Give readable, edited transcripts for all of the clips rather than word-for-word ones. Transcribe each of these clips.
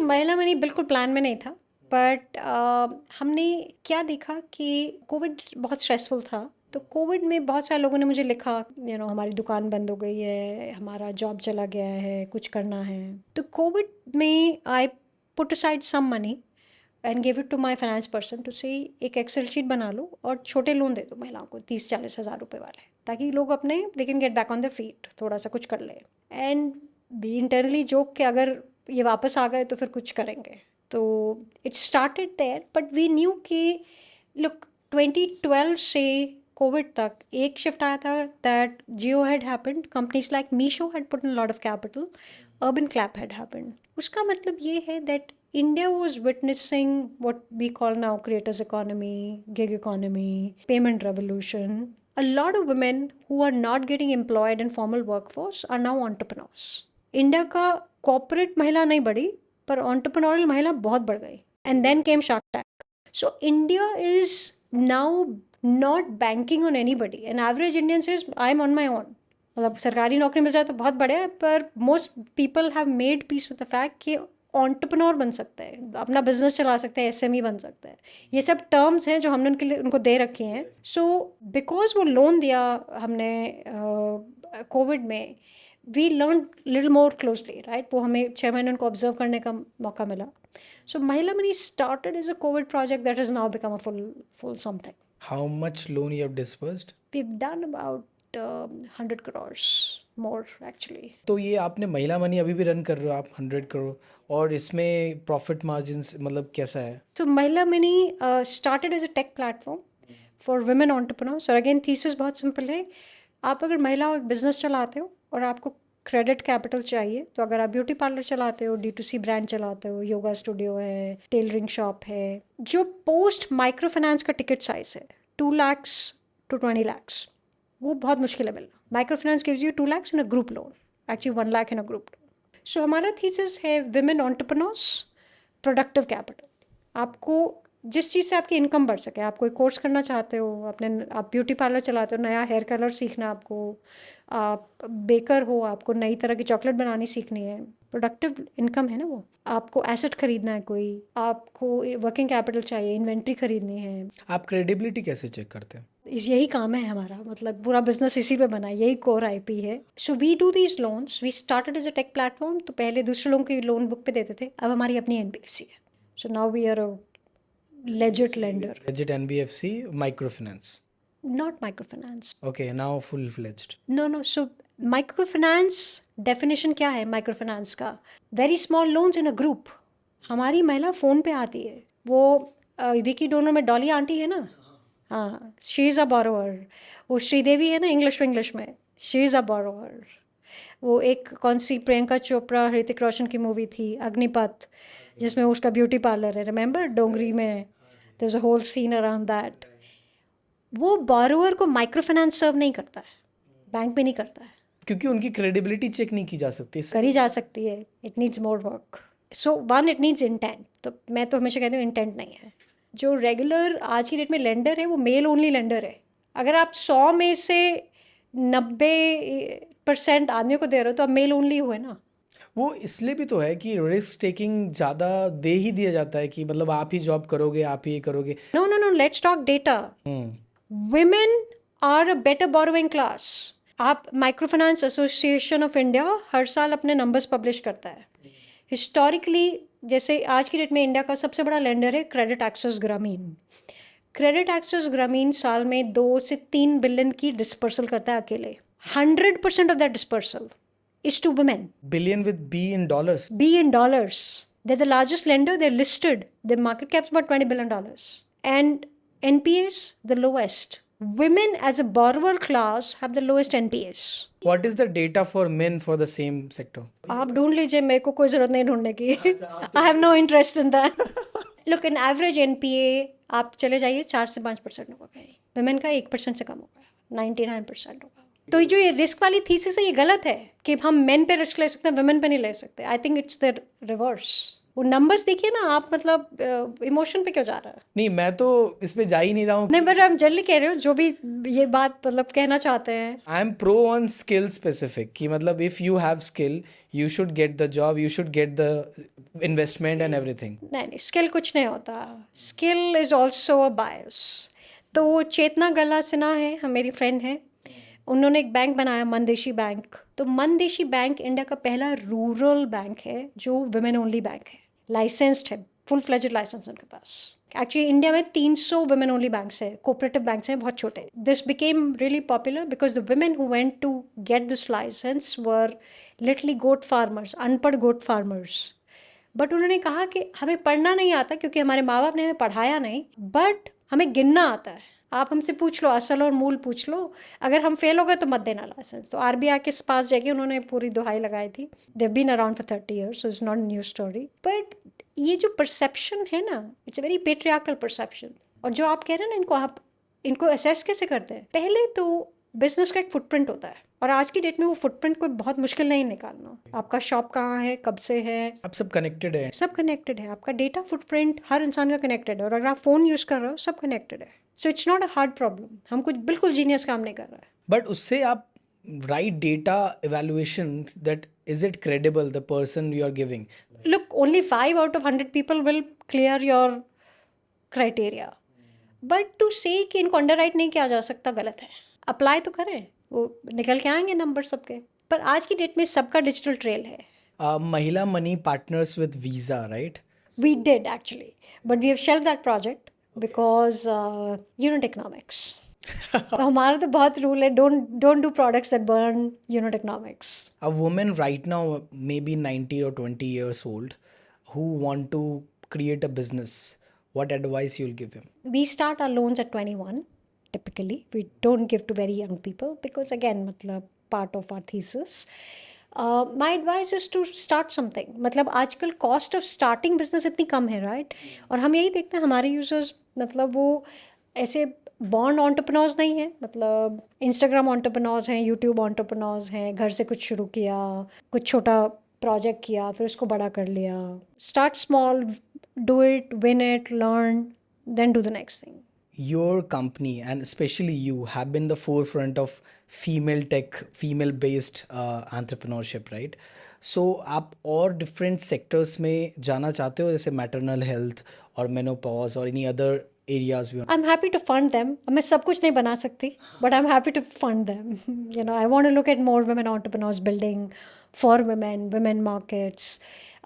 महिला मनी बिल्कुल प्लान में नहीं था, बट हमने क्या देखा कि कोविड बहुत स्ट्रेसफुल था। तो कोविड में बहुत सारे लोगों ने मुझे लिखा, हमारी दुकान बंद हो गई है, हमारा जॉब चला गया है, कुछ करना है। तो कोविड में I put aside some money and give it to my finance person to say एक एक्सेल शीट बना लो और छोटे लोन दे दो महिलाओं को 30-40 हज़ार रुपये वाले, ताकि लोग अपने they can get back on the feet, थोड़ा सा कुछ कर ले। एंड वी इंटरनली जोक कि अगर ये वापस आ गए तो फिर कुछ करेंगे। तो it started there, but we knew कि लुक 2012 से कोविड तक एक शिफ्ट आया था that Jio had happened, companies like Meesho had put in lot of capital, Urban Clap had happened. उसका मतलब ये है that India was witnessing what we call now creators economy, gig economy, payment revolution. A lot of women who are not getting employed in formal workforce are now entrepreneurs. India का corporate महिला नहीं बढ़ी, पर entrepreneurial महिला बहुत बढ़ गई. And then came Shark Tank. So India is now not banking on anybody. An average Indian says, I'm on my own. मतलब सरकारी नौकरी मिल जाए तो बहुत बढ़िया है, पर most people have made peace with the fact कि ऑन्टरप्रनोर बन सकता है, अपना बिजनेस चला सकते हैं, एसएमई बन सकता है। ये सब टर्म्स हैं जो हमने उनके लिए उनको दे रखी हैं। सो बिकॉज वो लोन दिया हमने कोविड में, we learn little more closely, right. वो हमें 6 महीने उनको ऑब्जर्व करने का मौका मिला। So Mahila Money started as a Covid project that is now become a full something. How much loan you have disbursed? We've done about 100 crores more actually. तो ये आपने महिला मनी अभी भी रन कर रहे हो आप 100 करोड़, और इसमें प्रॉफिट मार्जिन्स मतलब कैसा है? So Mahila Money started as a tech platform for women entrepreneurs. और अगेन थीसिस बहुत सिंपल है। आप अगर महिला एक बिजनेस चलाते हो और आपको क्रेडिट कैपिटल चाहिए, तो अगर आप ब्यूटी पार्लर चलाते हो, D2C ब्रांड चलाते हो, योगा स्टूडियो है, टेलरिंग शॉप है, जो पोस्ट माइक्रो फाइनेंस का टिकट साइज है 2 lakhs to 20 lakhs, वो बहुत मुश्किल है मिलना। Micro finance gives you 2 lakhs in a group loan, actually 1 lakh in a group loan. So हमारा थीसिस है विमेन एंटरप्रेन्योर्स, प्रोडक्टिव कैपिटल। आपको जिस चीज़ से आपकी इनकम बढ़ सके, आप कोई कोर्स करना चाहते हो, आप ब्यूटी पार्लर चलाते हो, नया हेयर कलर सीखना आपको, आप बेकर हो, आपको नई तरह की चॉकलेट बनानी सीखनी है, प्रोडक्टिव इनकम है ना वो। आपको एसेट खरीदना है कोई, आपको वर्किंग कैपिटल चाहिए, इन्वेंट्री खरीदनी है। आप क्रेडिबिलिटी कैसे चेक करते हैं? यही काम है हमारा, मतलब पूरा बिजनेस इसी पे बना है, यही कोर आईपी है। So we do these loans, we started as a tech platform. तो पहले दूसरे लोगों की लोन बुक पे देते थे, अब हमारी अपनी एनबीएफसी है। So now we are a legit lender, Legit NBFC microfinance. not microfinance. Okay, now full-fledged. No, so microfinance definition क्या है microfinance का? Very small loans in a group. हमारी महिला फ़ोन पे आती है, वो विकी डोनर में डॉली आंटी है ना, हाँ, शी इज़ अ बोरोवर। वो श्रीदेवी है ना, इंग्लिश में, शी इज़ अ बोरोवर। वो एक कौन सी प्रियंका चोपड़ा ऋतिक रोशन की मूवी थी अग्निपथ, जिसमें उसका ब्यूटी पार्लर है, रिमेंबर डोंगरी में, there is a whole scene around that. वो बोरोवर को माइक्रो फाइनेंस सर्व नहीं करता है, बैंक में नहीं करता है। क्योंकि उनकी क्रेडिबिलिटी चेक नहीं की जा सकती। करी जा सकती है, it needs more work. So one, it needs intent. तो मैं तो हमेशा कहती हूँ इंटेंट नहीं है। जो रेगुलर आज की डेट में लेंडर है वो मेल ओनली लेंडर है। अगर आप 100 में से 90% आदमियों को दे रहे हो तो आप मेल ओनली हुए ना। वो इसलिए भी तो है कि रिस्क टेकिंग ज़्यादा दे ही दिया जाता है कि मतलब आप ही जॉब करोगे, आप ही करोगे। No, let's talk data. Women are a better borrowing class. आप micro finance association of India हर साल अपने नंबर्स पब्लिश करता है। हिस्टोरिकली, जैसे आज की डेट में इंडिया का सबसे बड़ा लेंडर है क्रेडिट एक्सेस ग्रामीण। क्रेडिट एक्सेस ग्रामीण साल में 2 से 3 बिलियन की डिस्पर्सल करता है अकेले। 100% of that disbursal is to women. Billion with B in dollars. B in dollars. They're the largest lender. They're listed. Their market cap's about $20 billion. And NPAs, the lowest. Women as a borrower class have the lowest NPAs. What is the data for men for the same sector? आप ढूंढ लीजिए, मेरे को कोई ज़रूरत नहीं ढूंढने की। I have no interest in that. Look, an average NPA आप चले जाइए 4 से 5% होगा कहीं। Women का 1% से कम होगा, 99% होगा। तो ये जो ये रिस्क वाली थीसिस है ये गलत है कि हम मेन पे रिस्क ले सकते हैं वुमेन पे नहीं ले सकते। I think it's the reverse. वो नंबर्स देखिए ना आप, मतलब इमोशन पे क्यों जा रहा है? नहीं, मैं तो इस पे जा ही नहीं रहा हूँ। नहीं, पर आप जनरली कह रहे हो जो भी ये बात मतलब कहना चाहते हैं। I am pro on skill specific कि मतलब if you have skill you should get the job, you should get the investment and everything. नहीं, स्किल कुछ नहीं होता। स्किल इज़ ऑल्सो अ बायस। तो चेतना गला सिन्हा है, हम मेरी फ्रेंड है, उन्होंने एक बैंक बनाया मनदेशी बैंक। तो मनदेशी बैंक इंडिया का पहला रूरल बैंक है जो वुमेन ओनली बैंक है, लाइसेंस्ड है, फुल फ्लेजेड लाइसेंस उनके पास। एक्चुअली इंडिया में 300 वुमेन ओनली बैंक्स है, कोऑपरेटिव बैंक्स हैं बहुत छोटे। This became really popular because the women who went to get this licence were literally goat farmers, अनपढ़ गोट फार्मर्स। बट उन्होंने कहा कि हमें पढ़ना नहीं आता क्योंकि हमारे माँ बाप ने हमें पढ़ाया नहीं, बट हमें गिनना आता है। आप हमसे पूछ लो, असल और मूल पूछ लो, अगर हम फेल हो गए तो मत देना लाइसेंस। तो आरबीआई के पास जाके उन्होंने पूरी दुहाई लगाई थी। They been around for 30 years, so it's not new story. But ये जो परसेप्शन है ना, it's a very patriarchal perception. और जो आप कह रहे हैं ना, इनको असेस कैसे करते हैं? पहले तो बिजनेस का एक फुटप्रिंट होता है, और आज की डेट में वो फुटप्रिंट कोई बहुत मुश्किल नहीं निकालना। आपका शॉप कहाँ है, कब से है, अब सब कनेक्टेड है। सब कनेक्टेड है। आपका डेटा फुटप्रिंट हर इंसान का कनेक्टेड है, और अगर आप फ़ोन यूज़ कर रहे हो सब कनेक्टेड है। सो it's not a hard problem. हम कुछ बिल्कुल जीनियस काम नहीं कर रहा है। बट उससे आप right data evaluation, that is it credible the person you are giving? Look, only 5 out of 100 people will clear your criteria, but to say कि इनको अंडरराइट नहीं किया जा सकता, गलत है। अप्लाई तो करें, वो निकल के आएंगे नंबर सबके। पर आज की डेट में सबका डिजिटल ट्रेल है। महिला money partners with visa, right? We did actually, but we have shelved that project because unit economics. तो हमारा तो बहुत रूल है, don't do products that burn unit economics. A woman right now, maybe 90 or 20 years old, who want to create a business, what advice you'll give him? We start our loans at 21 typically. We don't give to very young people because again मतलब part of our thesis. My advice is to start something. मतलब आजकल cost of starting business इतनी कम है, right? और हम यही देखते हैं हमारे users, मतलब वो ऐसे बॉन्ड एंटरप्रेन्योर्स नहीं है, मतलब इंस्टाग्राम एंटरप्रेन्योर्स हैं, यूट्यूब एंटरप्रेन्योर्स हैं। घर से कुछ शुरू किया, कुछ छोटा प्रोजेक्ट किया, फिर उसको बड़ा कर लिया। Start small, do it, win it, learn, then do the next thing. Your company and especially you have been the forefront of female tech, female based entrepreneurship, right? So आप और different sectors में जाना चाहते हो, जैसे maternal health और menopause और any other areas भी? I'm happy to fund them. मैं सब कुछ नहीं बना सकती, but I'm happy to fund them. You know, I want to look at more women entrepreneurs building for women, women markets.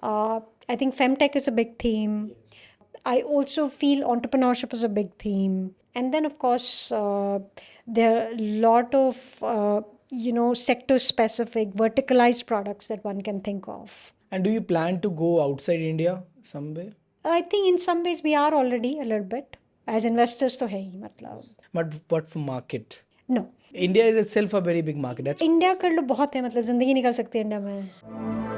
I think femtech is a big theme. I also feel entrepreneurship is a big theme. And then, of course, there are a lot of, sector-specific, verticalized products that one can think of. And do you plan to go outside India somewhere? I think in some ways we are already a little bit. As investors तो है ही, मतलब. But what for market? No. India is itself a very big market. That's India कर लो बहुत है, मतलब ज़िंदगी निकल सकती है इंडिया में।